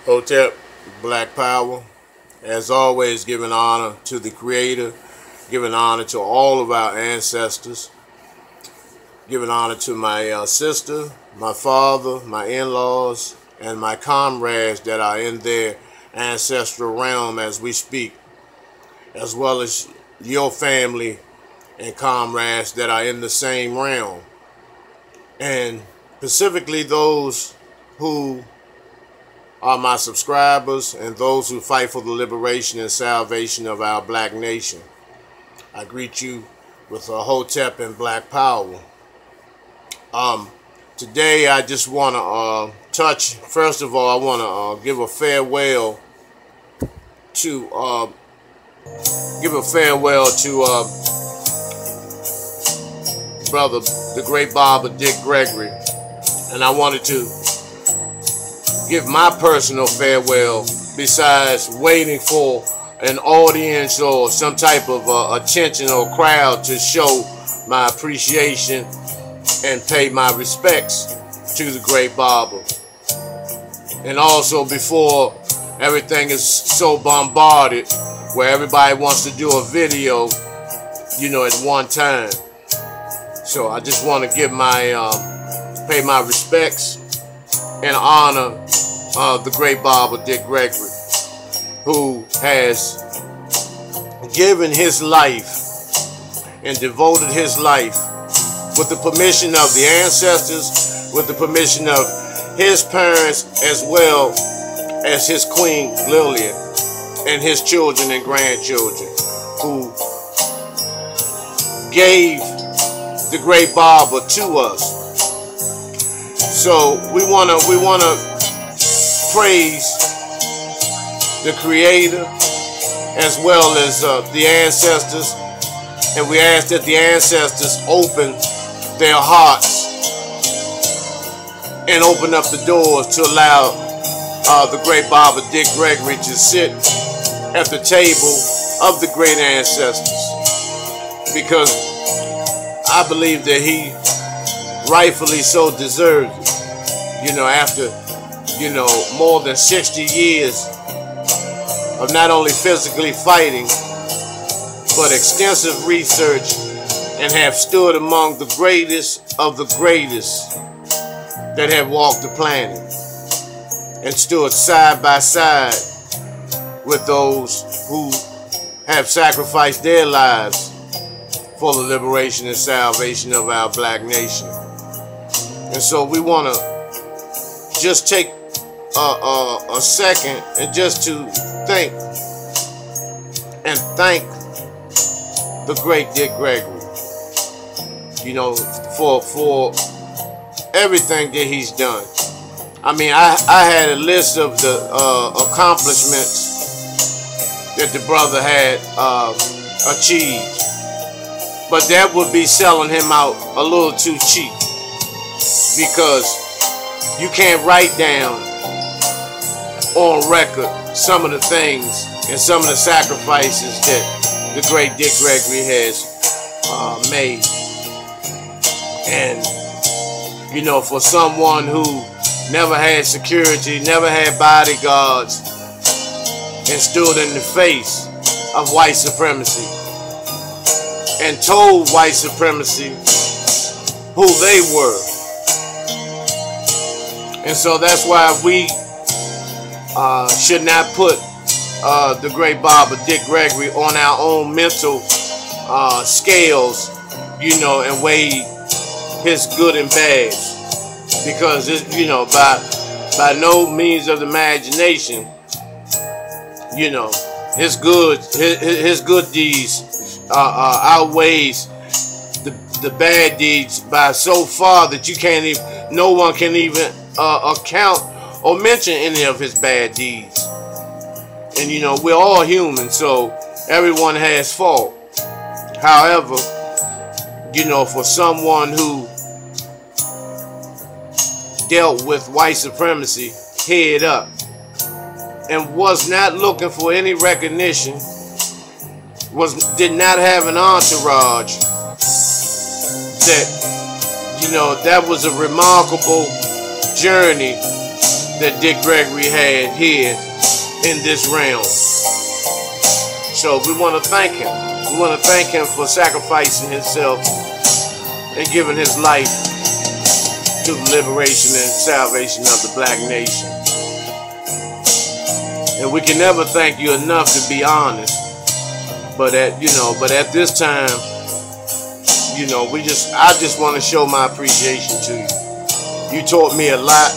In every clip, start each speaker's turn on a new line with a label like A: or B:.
A: Hotep, Black Power. As always, giving honor to the Creator, giving honor to all of our ancestors, giving honor to my sister, my father, my in-laws, and my comrades that are in their ancestral realm as we speak, as well as your family and comrades that are in the same realm, and specifically those who are my subscribers and those who fight for the liberation and salvation of our black nation. I greet you with a Hotep and Black Power. Today I just want to first of all, I want to give a farewell to brother, the great barber Dick Gregory, and I wanted to give my personal farewell besides waiting for an audience or some type of attention or crowd to show my appreciation and pay my respects to the great barber. And also before everything is so bombarded where everybody wants to do a video, at one time. So I just want to give pay my respects and honor the great barber Dick Gregory, who has given his life and devoted his life with the permission of the ancestors, with the permission of his parents, as well as his queen Lillian and his children and grandchildren, who gave the great barber to us. So we wanna praise the Creator as well as the ancestors, and we ask that the ancestors open their hearts and open up the doors to allow the great barber Dick Gregory to sit at the table of the great ancestors, because I believe that he rightfully so deserves it. After more than 60 years of not only physically fighting but extensive research, and have stood among the greatest of the greatest that have walked the planet, and stood side by side with those who have sacrificed their lives for the liberation and salvation of our black nation. And so we want to just take a second and just to thank the great Dick Gregory, for everything that he's done. I mean, I had a list of the accomplishments that the brother had achieved, but that would be selling him out a little too cheap, because you can't write down on record some of the things and some of the sacrifices that the great Dick Gregory has made. And for someone who never had security, never had bodyguards, and stood in the face of white supremacy and told white supremacy who they were. And so that's why we should not put the great barber Dick Gregory on our own mental scales, and weigh his good and bad, because by no means of the imagination, his good deeds outweighs the bad deeds by so far that no one can even account or mention any of his bad deeds. And we're all human, so everyone has fault. However, for someone who dealt with white supremacy head up and was not looking for any recognition, did not have an entourage, that that was a remarkable journey that Dick Gregory had here in this realm. So we want to thank him. We want to thank him for sacrificing himself and giving his life to the liberation and salvation of the black nation. And we can never thank you enough, to be honest. But at this time, I just want to show my appreciation to you. You taught me a lot.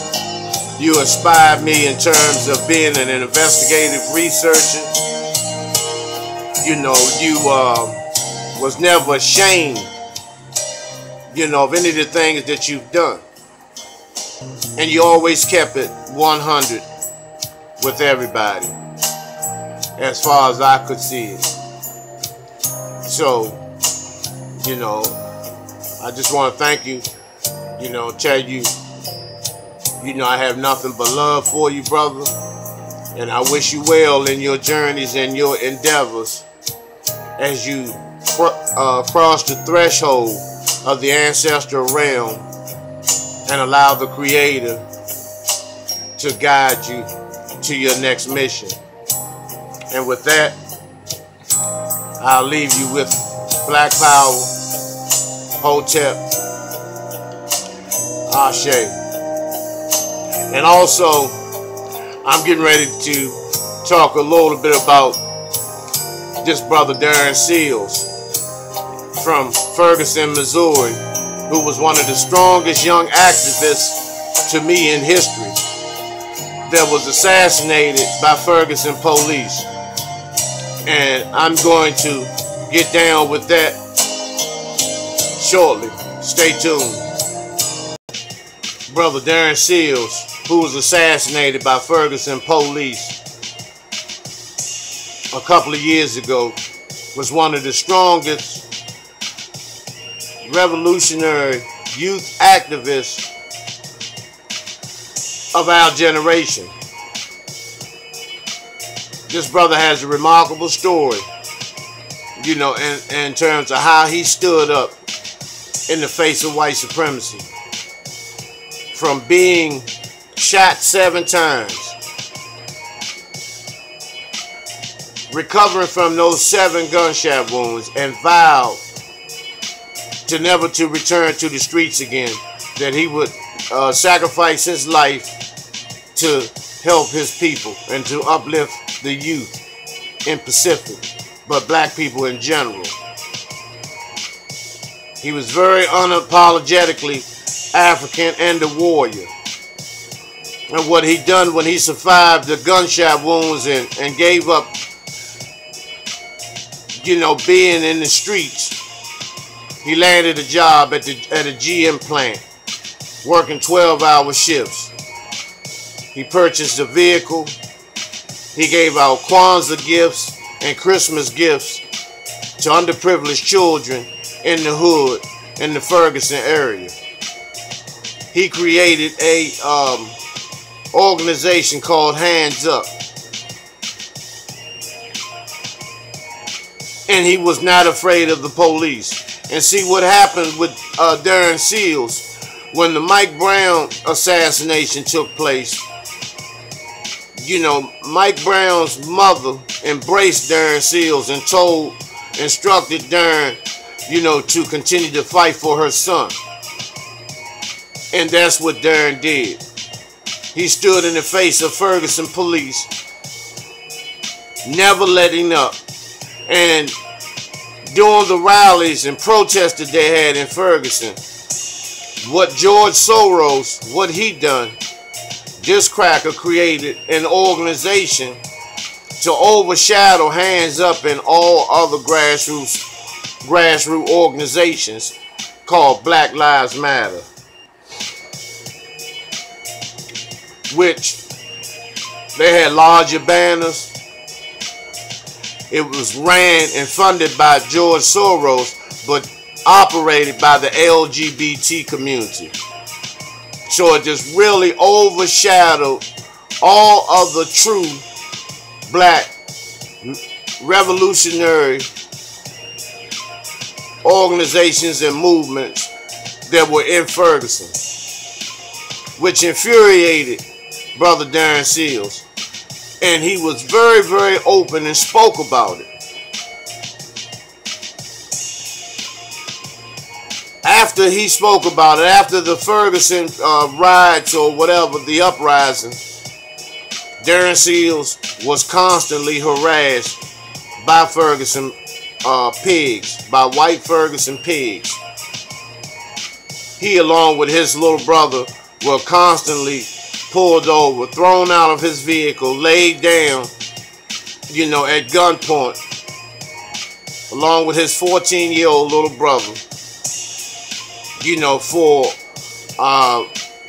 A: You inspired me in terms of being an investigative researcher. You was never ashamed, of any of the things that you've done. And you always kept it 100 with everybody, as far as I could see it. So, I just want to thank you, tell you, I have nothing but love for you, brother. And I wish you well in your journeys and your endeavors as you cross the threshold of the ancestral realm and allow the Creator to guide you to your next mission. And with that, I'll leave you with Black Power, Hotep, Ashe. And also, I'm getting ready to talk a little bit about this brother Darren Seals from Ferguson, Missouri, who was one of the strongest young activists to me in history, that was assassinated by Ferguson police. And I'm going to get down with that shortly. Stay tuned. Brother Darren Seals, who was assassinated by Ferguson police a couple of years ago, was one of the strongest revolutionary youth activists of our generation. This brother has a remarkable story, in terms of how he stood up in the face of white supremacy. From being shot 7 times, recovering from those 7 gunshot wounds, and vowed to never to return to the streets again, that he would sacrifice his life to help his people and to uplift the youth in Pacific, but black people in general. He was very unapologetically African and a warrior. And what he done when he survived the gunshot wounds and gave up, being in the streets, he landed a job at a GM plant, working 12-hour shifts. He purchased a vehicle. He gave out Kwanzaa gifts and Christmas gifts to underprivileged children in the hood in the Ferguson area. He created a organization called Hands Up. And he was not afraid of the police. And see what happened with Darren Seals when the Mike Brown assassination took place. Mike Brown's mother embraced Darren Seals and instructed Darren, to continue to fight for her son. And that's what Darren did. He stood in the face of Ferguson police, never letting up. And during the rallies and protests that they had in Ferguson, what George Soros, what he done, this cracker created an organization to overshadow Hands Up and all other grassroots organizations called Black Lives Matter, which they had larger banners. It was ran and funded by George Soros, but operated by the LGBT community. So it just really overshadowed all of the true black revolutionary organizations and movements that were in Ferguson, which infuriated Brother Darren Seals. And he was very, very open and spoke about it. After he spoke about it, after the Ferguson riots or whatever, the uprising, Darren Seals was constantly harassed by Ferguson pigs, by white Ferguson pigs. He, along with his little brother, were constantly pulled over, thrown out of his vehicle, laid down, at gunpoint, along with his 14-year-old little brother, for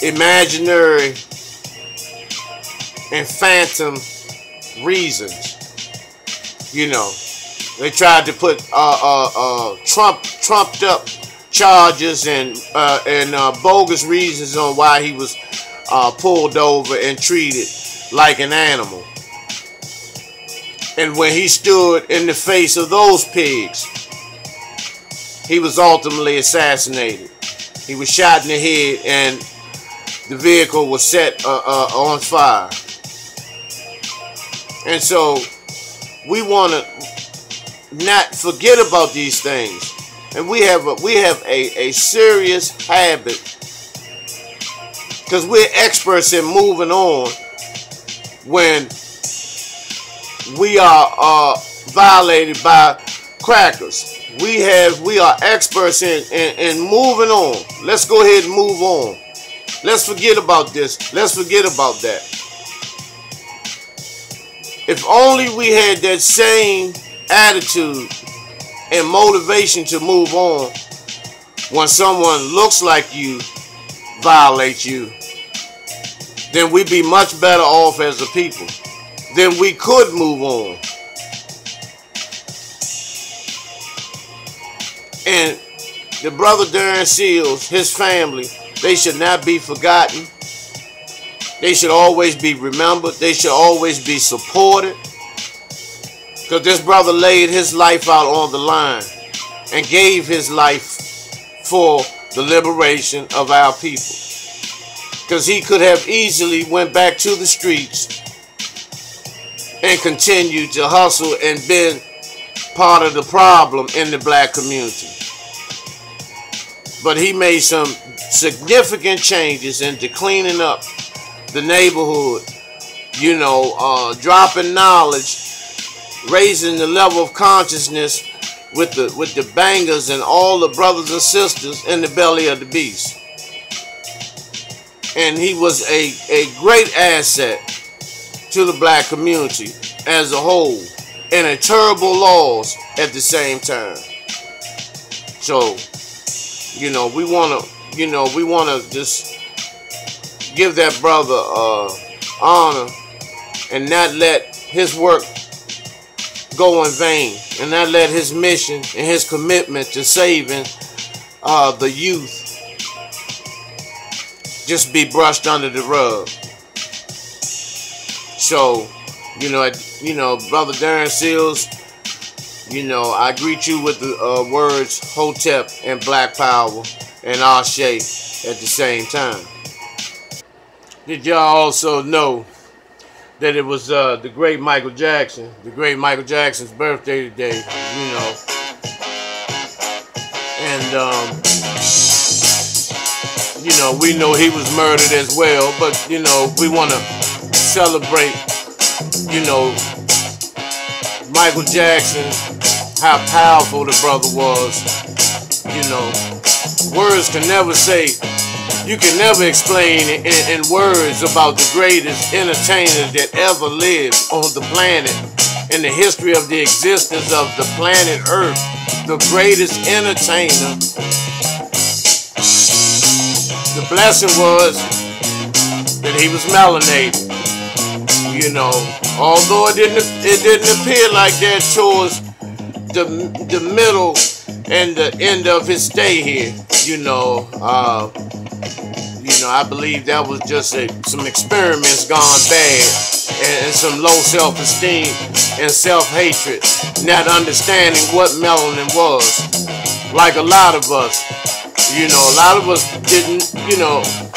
A: imaginary and phantom reasons. They tried to put trumped up charges and bogus reasons on why he was pulled over and treated like an animal. And when he stood in the face of those pigs, he was ultimately assassinated. He was shot in the head and the vehicle was set on fire. And so we want to not forget about these things. And we have a serious habit, because we're experts in moving on when we are violated by crackers. We are experts in moving on. Let's go ahead and move on. Let's forget about this. Let's forget about that. If only we had that same attitude and motivation to move on when someone looks like you violates you, then we'd be much better off as a people. Then we could move on. And the brother Darren Seals, his family, they should not be forgotten. They should always be remembered. They should always be supported. Because this brother laid his life out on the line and gave his life for the liberation of our people. Because he could have easily went back to the streets and continued to hustle and been part of the problem in the black community. But he made some significant changes into cleaning up the neighborhood, dropping knowledge, raising the level of consciousness with the bangers and all the brothers and sisters in the belly of the beast. And he was a great asset to the black community as a whole, and a terrible loss at the same time. So, we wanna just give that brother honor and not let his work go in vain, and not let his mission and his commitment to saving the youth just be brushed under the rug. So, Brother Darren Seals, I greet you with the words Hotep and Black Power and Ashe at the same time. Did y'all also know that it was the great Michael Jackson's birthday today, And, we know he was murdered as well, but, we want to celebrate, Michael Jackson, how powerful the brother was. Words can never say, you can never explain in words about the greatest entertainer that ever lived on the planet in the history of the existence of the planet Earth. The greatest entertainer. The blessing was that he was melanated. Although it didn't appear like that towards the middle and the end of his stay here. I believe that was just some experiments gone bad, and some low self-esteem and self-hatred, not understanding what melanin was. Like a lot of us, a lot of us didn't,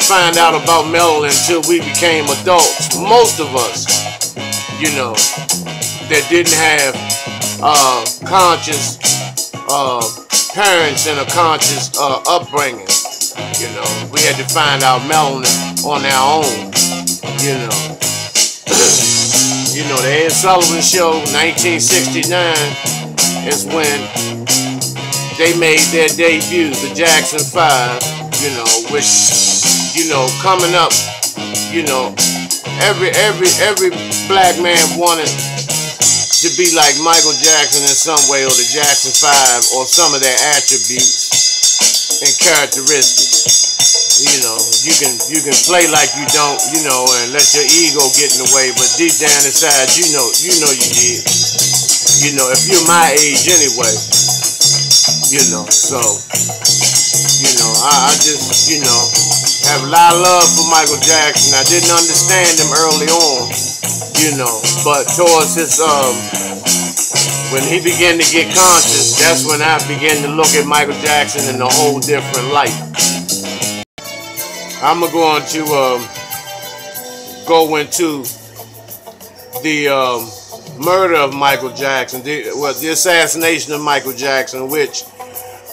A: find out about melanin until we became adults. Most of us, you know, that didn't have conscious parents and a conscious upbringing. You know, we had to find out melanin on our own. You know, you know, the Ed Sullivan Show, 1969, is when they made their debut, the Jackson 5. You know, which, you know, coming up, you know, every black man wanted to be like Michael Jackson in some way, or the Jackson 5, or some of their attributes and characteristics. You know, you can play like you don't, you know, and let your ego get in the way, but deep down inside, you know you did. You know, if you're my age anyway, you know, so, you know, I just, you know, have a lot of love for Michael Jackson. I didn't understand him early on, you know, but towards his, when he began to get conscious, that's when I began to look at Michael Jackson in a whole different light. I'm going to go into the murder of Michael Jackson, the assassination of Michael Jackson, which,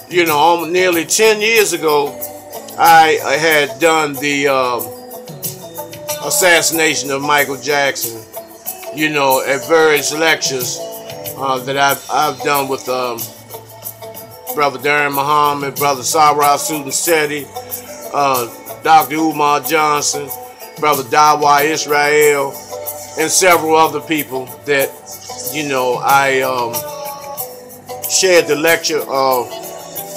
A: you know, nearly 10 years ago, I had done the assassination of Michael Jackson, you know, at various lectures that I've done with Brother Darren Muhammad, Brother Sarah Sudan-Seti, Dr. Umar Johnson, Brother Dawa Israel, and several other people that, you know, I shared the lecture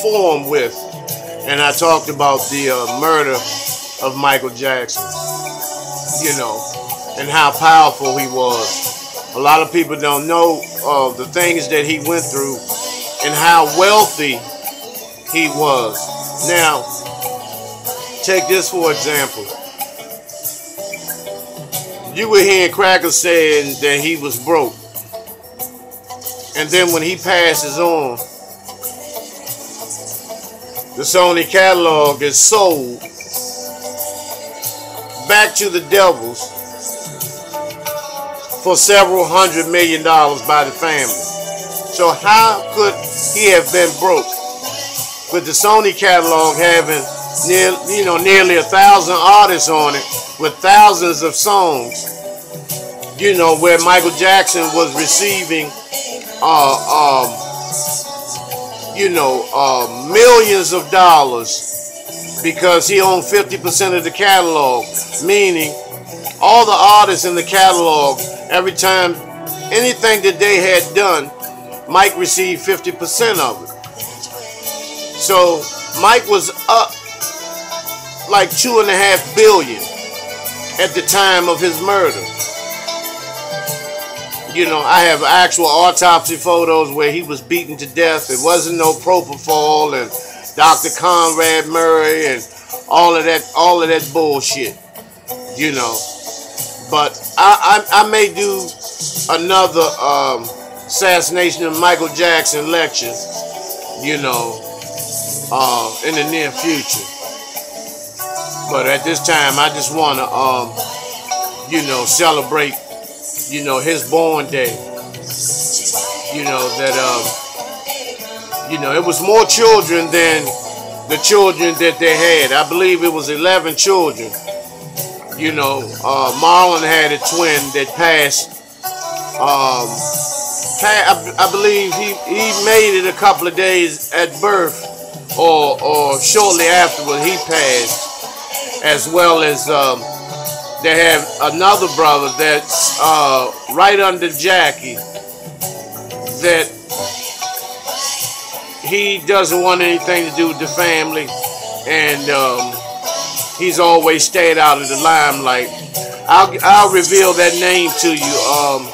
A: forum with, and I talked about the murder of Michael Jackson, you know, and how powerful he was. A lot of people don't know the things that he went through and how wealthy he was. Now, take this for example. You were hearing Cracker saying that he was broke. And then when he passes on, the Sony catalog is sold back to the devils for several $100 million by the family. So how could he have been broke with the Sony catalog having nearly 1,000 artists on it with thousands of songs, you know, where Michael Jackson was receiving millions of dollars because he owned 50% of the catalog, meaning all the artists in the catalog, every time anything that they had done, Mike received 50% of it. So Mike was up like $2.5 billion at the time of his murder. You know, I have actual autopsy photos where he was beaten to death. It wasn't no propofol and Dr. Conrad Murray and all of that bullshit. You know, but I may do another assassination of Michael Jackson lecture, you know, in the near future. But at this time, I just want to, you know, celebrate, you know, his born day. You know, that, you know, it was more children than the children that they had. I believe it was 11 children. You know, Marlon had a twin that passed. I believe he made it a couple of days at birth, or shortly afterward he passed. As well as they have another brother that's right under Jackie, that he doesn't want anything to do with the family, and he's always stayed out of the limelight. I'll reveal that name to you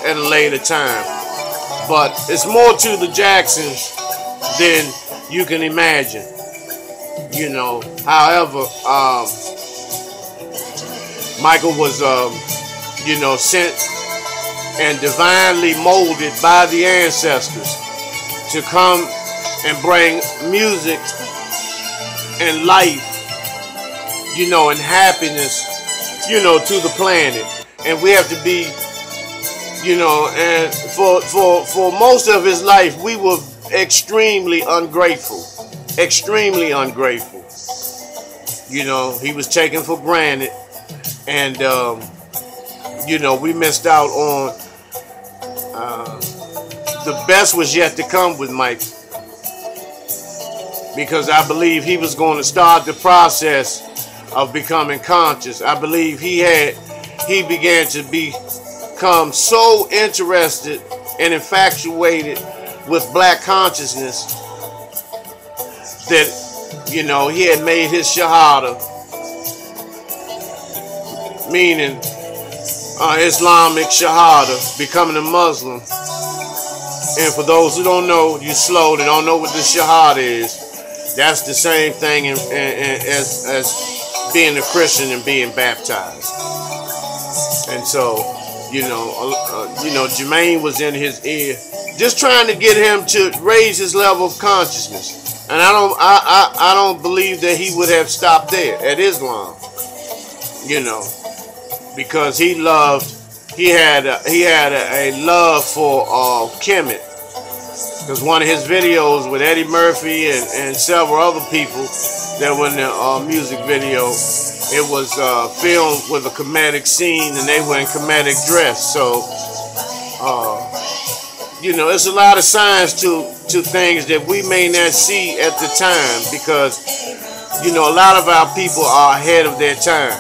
A: at a later time. But it's more to the Jacksons than you can imagine. You know, however, Michael was, you know, sent and divinely molded by the ancestors to come and bring music and life you know, and happiness, you know, to the planet. And we have to be, you know, and for most of his life, we were extremely ungrateful. Extremely ungrateful. You know, he was taken for granted. And, you know, we missed out on the best was yet to come with Mike. Because I believe he was going to start the process of becoming conscious. I believe he began to become so interested and infatuated with black consciousness that, you know, he had made his shahada, meaning Islamic shahada, becoming a Muslim. And for those who don't know, you slow, they don't know what the shahada is. That's the same thing as being a Christian and being baptized. And so, you know, Jermaine was in his ear, just trying to get him to raise his level of consciousness. And I don't believe that he would have stopped there at Islam, you know, because he had a love for Kemet. Because one of his videos with Eddie Murphy and several other people that were in the music video, it was filmed with a comedic scene and they were in comedic dress. So, you know, it's a lot of signs to things that we may not see at the time, because, you know, a lot of our people are ahead of their time,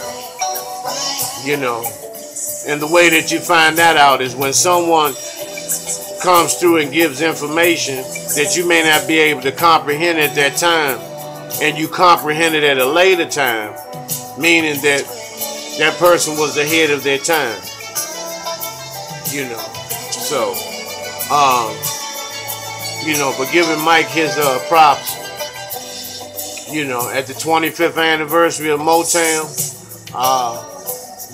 A: you know. And the way that you find that out is when someone comes through and gives information that you may not be able to comprehend at that time, and you comprehend it at a later time, meaning that that person was ahead of their time, you know. So, you know, but giving Mike his props, you know, at the 25th anniversary of Motown,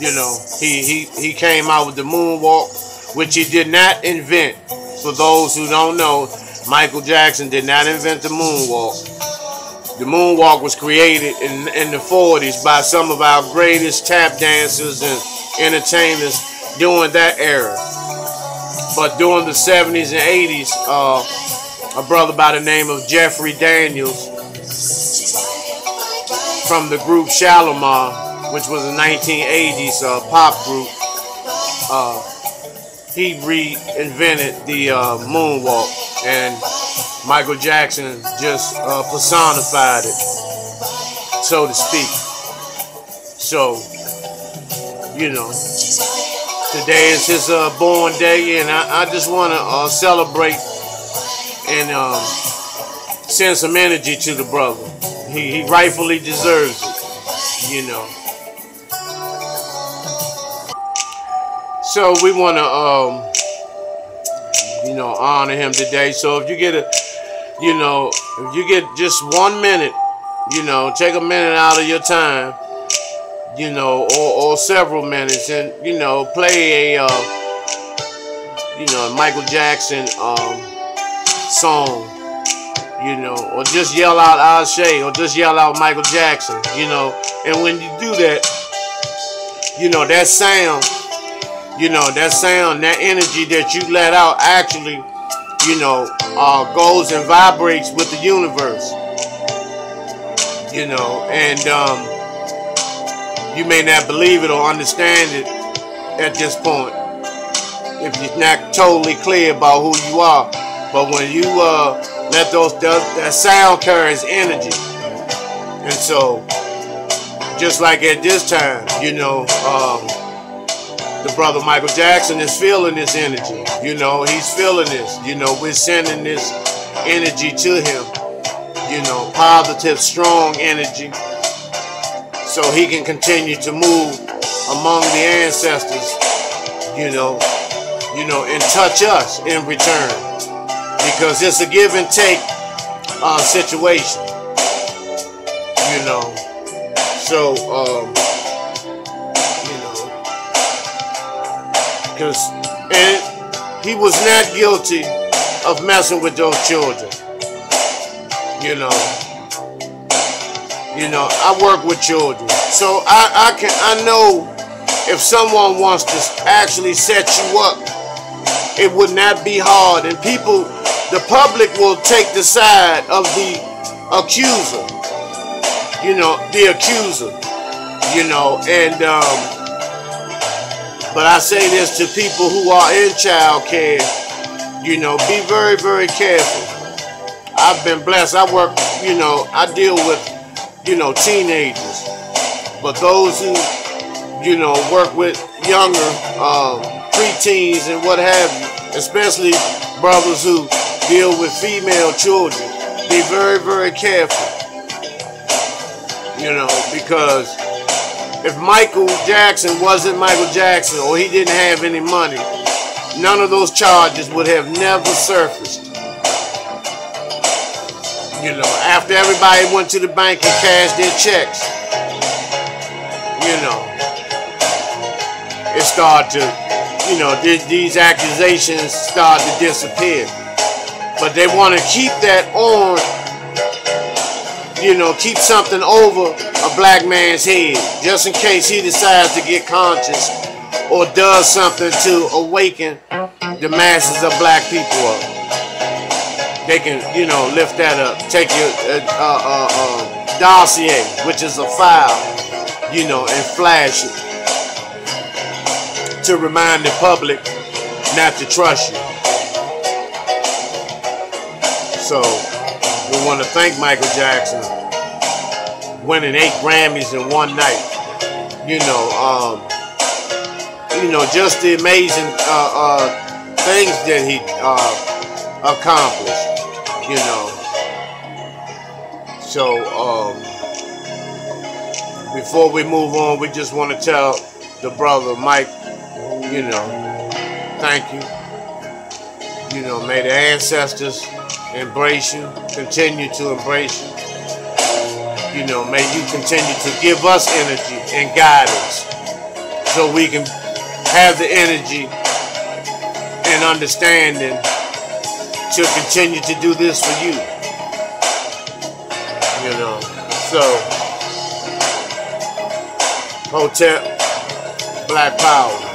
A: you know, he came out with the moonwalk, which he did not invent. For those who don't know, Michael Jackson did not invent the moonwalk. The moonwalk was created in the 40s by some of our greatest tap dancers and entertainers during that era. But during the 70s and 80s, a brother by the name of Jeffrey Daniels from the group Shalimar, which was a 1980s pop group, he reinvented the moonwalk, and Michael Jackson just personified it, so to speak. So, you know, today is his born day, and I just want to celebrate and send some energy to the brother. He rightfully deserves it, you know. So we want to, you know, honor him today. So if you get if you get just 1 minute, you know, take a minute out of your time, you know, or several minutes, and, you know, play a, you know, Michael Jackson song, you know, or just yell out Ashe, or just yell out Michael Jackson, you know. And when you do that, you know, that sound, that energy that you let out actually, you know, goes and vibrates with the universe, you know. And you may not believe it or understand it at this point if you're not totally clear about who you are. But when you let that sound carries energy, and so just like at this time, you know, the brother Michael Jackson is feeling this energy. You know, he's feeling this. You know, we're sending this energy to him. You know, positive, strong energy, so he can continue to move among the ancestors. You know, and touch us in return, because it's a give and take situation. You know, so and he was not guilty of messing with those children. You know, I work with children. So I know if someone wants to actually set you up, it would not be hard. And people, the public will take the side of the accuser. You know, the accuser. You know, and but I say this to people who are in child care, you know, be very, very careful. I've been blessed. I work, you know, I deal with, you know, teenagers. But those who, you know, work with younger preteens and what have you, especially brothers who deal with female children, be very, very careful. You know, because if Michael Jackson wasn't Michael Jackson, or he didn't have any money, none of those charges would have never surfaced. You know, after everybody went to the bank and cashed their checks, you know, it started to, you know, these accusations start to disappear. But they want to keep that on, you know, keep something over a black man's head, just in case he decides to get conscious or does something to awaken the masses of black people up. They can, you know, lift that up, take your dossier, which is a file, you know, and flash it to remind the public not to trust you. So we want to thank Michael Jackson, winning 8 Grammys in one night. You know, just the amazing things that he accomplished. You know, so before we move on, we just want to tell the brother Mike, you know, thank you. You know, may the ancestors embrace you, continue to embrace you. You know, may you continue to give us energy and guidance so we can have the energy and understanding to continue to do this for you. You know, so Hotel, Black Power.